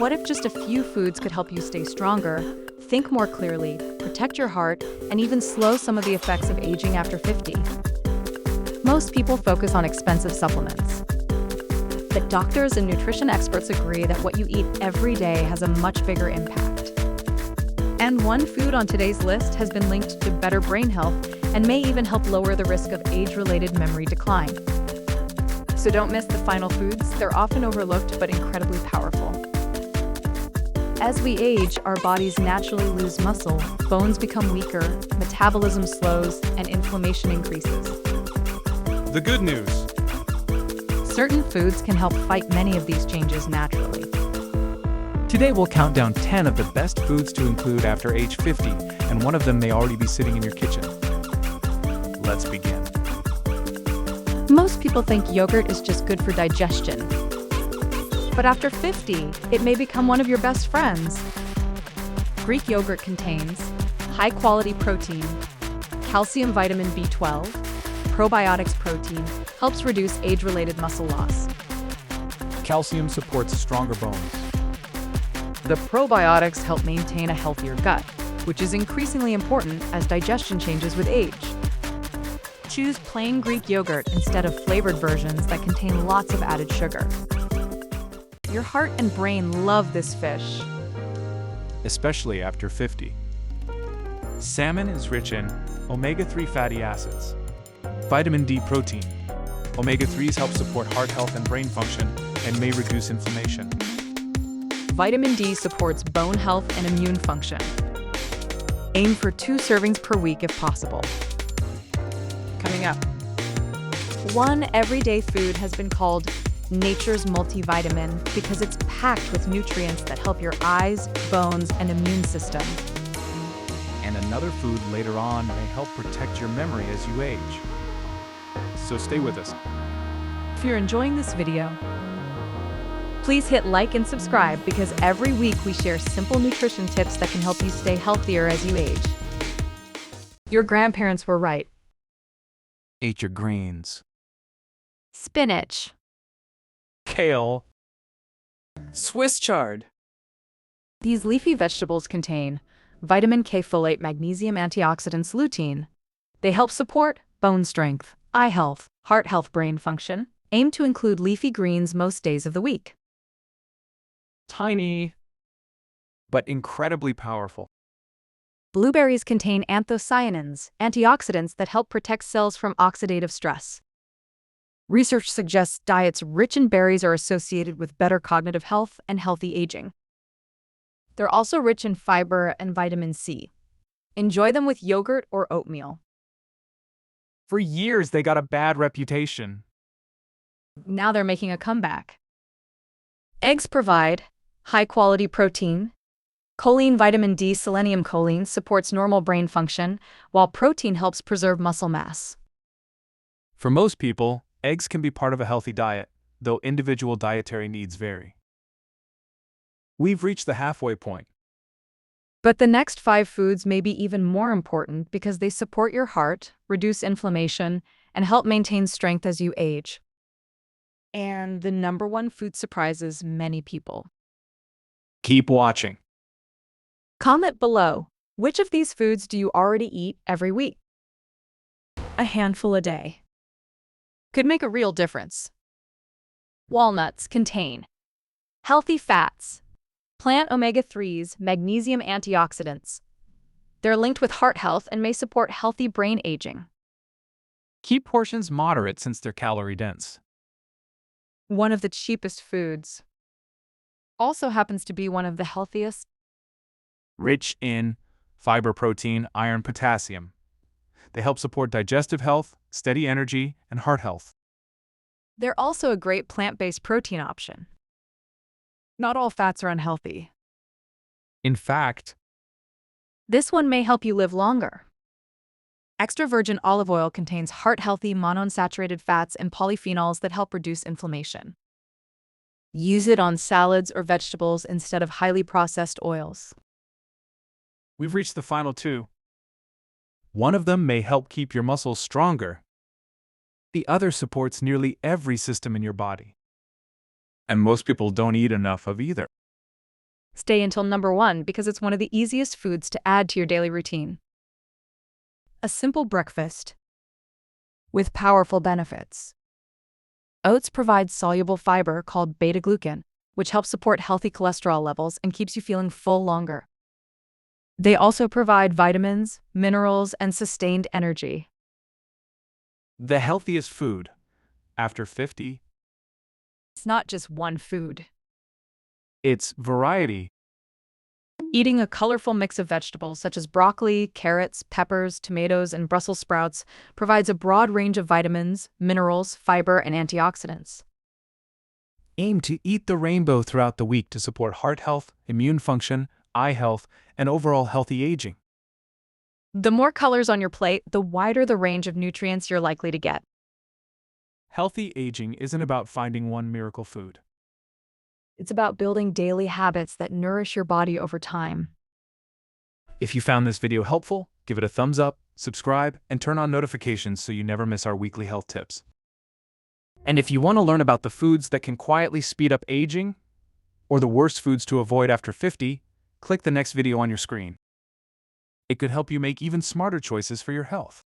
What if just a few foods could help you stay stronger, think more clearly, protect your heart, and even slow some of the effects of aging after 50? Most people focus on expensive supplements. But doctors and nutrition experts agree that what you eat every day has a much bigger impact. And one food on today's list has been linked to better brain health and may even help lower the risk of age-related memory decline. So don't miss the final foods. They're often overlooked but incredibly powerful. As we age, our bodies naturally lose muscle, bones become weaker, metabolism slows, and inflammation increases. The good news. Certain foods can help fight many of these changes naturally. Today we'll count down 10 of the best foods to include after age 50, and one of them may already be sitting in your kitchen. Let's begin. Most people think yogurt is just good for digestion. But after 50, it may become one of your best friends. Greek yogurt contains high-quality protein, calcium, vitamin B12, probiotics. Protein helps reduce age-related muscle loss. Calcium supports stronger bones. The probiotics help maintain a healthier gut, which is increasingly important as digestion changes with age. Choose plain Greek yogurt instead of flavored versions that contain lots of added sugar. Your heart and brain love this fish. Especially after 50. Salmon is rich in omega-3 fatty acids, vitamin D protein. Omega-3s help support heart health and brain function and may reduce inflammation. Vitamin D supports bone health and immune function. Aim for 2 servings per week if possible. Coming up, one everyday food has been called nature's multivitamin because it's packed with nutrients that help your eyes, bones, and immune system. And another food later on may help protect your memory as you age. So stay with us. If you're enjoying this video, please hit like and subscribe because every week we share simple nutrition tips that can help you stay healthier as you age. Your grandparents were right. Eat your greens. Spinach, Kale. Swiss chard. these leafy vegetables contain vitamin K, folate, magnesium, antioxidants, lutein. They help support bone strength, eye health, heart health, brain function. Aim to include leafy greens most days of the week. Tiny, but incredibly powerful. Blueberries contain anthocyanins, antioxidants that help protect cells from oxidative stress. Research suggests diets rich in berries are associated with better cognitive health and healthy aging. They're also rich in fiber and vitamin C. Enjoy them with yogurt or oatmeal. For years, they got a bad reputation. Now they're making a comeback. Eggs provide high-quality protein. Choline, vitamin D, selenium. Choline supports normal brain function, while protein helps preserve muscle mass. For most people, eggs can be part of a healthy diet, though individual dietary needs vary. We've reached the halfway point. But the next 5 foods may be even more important because they support your heart, reduce inflammation, and help maintain strength as you age. And the number 1 food surprises many people. Keep watching. Comment below, which of these foods do you already eat every week? A handful a day could make a real difference. Walnuts contain healthy fats, plant omega-3s, magnesium, antioxidants. They're linked with heart health and may support healthy brain aging. Keep portions moderate since they're calorie-dense. One of the cheapest foods also happens to be one of the healthiest. Rich in fiber, protein, iron, potassium. They help support digestive health, steady energy, and heart health. They're also a great plant-based protein option. Not all fats are unhealthy. In fact, This one may help you live longer. Extra virgin olive oil contains heart-healthy monounsaturated fats and polyphenols that help reduce inflammation. Use it on salads or vegetables instead of highly processed oils. we've reached the final 2. One of them may help keep your muscles stronger. The other supports nearly every system in your body. And most people don't eat enough of either. Stay until number 1 because it's one of the easiest foods to add to your daily routine. A simple breakfast with powerful benefits. Oats provide soluble fiber called beta-glucan, which helps support healthy cholesterol levels and keeps you feeling full longer. They also provide vitamins, minerals, and sustained energy. The healthiest food after 50. It's not just one food. It's variety. Eating a colorful mix of vegetables such as broccoli, carrots, peppers, tomatoes, and Brussels sprouts provides a broad range of vitamins, minerals, fiber, and antioxidants. Aim to eat the rainbow throughout the week to support heart health, immune function, eye health, and overall healthy aging. The more colors on your plate, the wider the range of nutrients you're likely to get. Healthy aging isn't about finding one miracle food. It's about building daily habits that nourish your body over time. If you found this video helpful, give it a thumbs up, subscribe, and turn on notifications so you never miss our weekly health tips. And if you want to learn about the foods that can quietly speed up aging, or the worst foods to avoid after 50, click the next video on your screen. It could help you make even smarter choices for your health.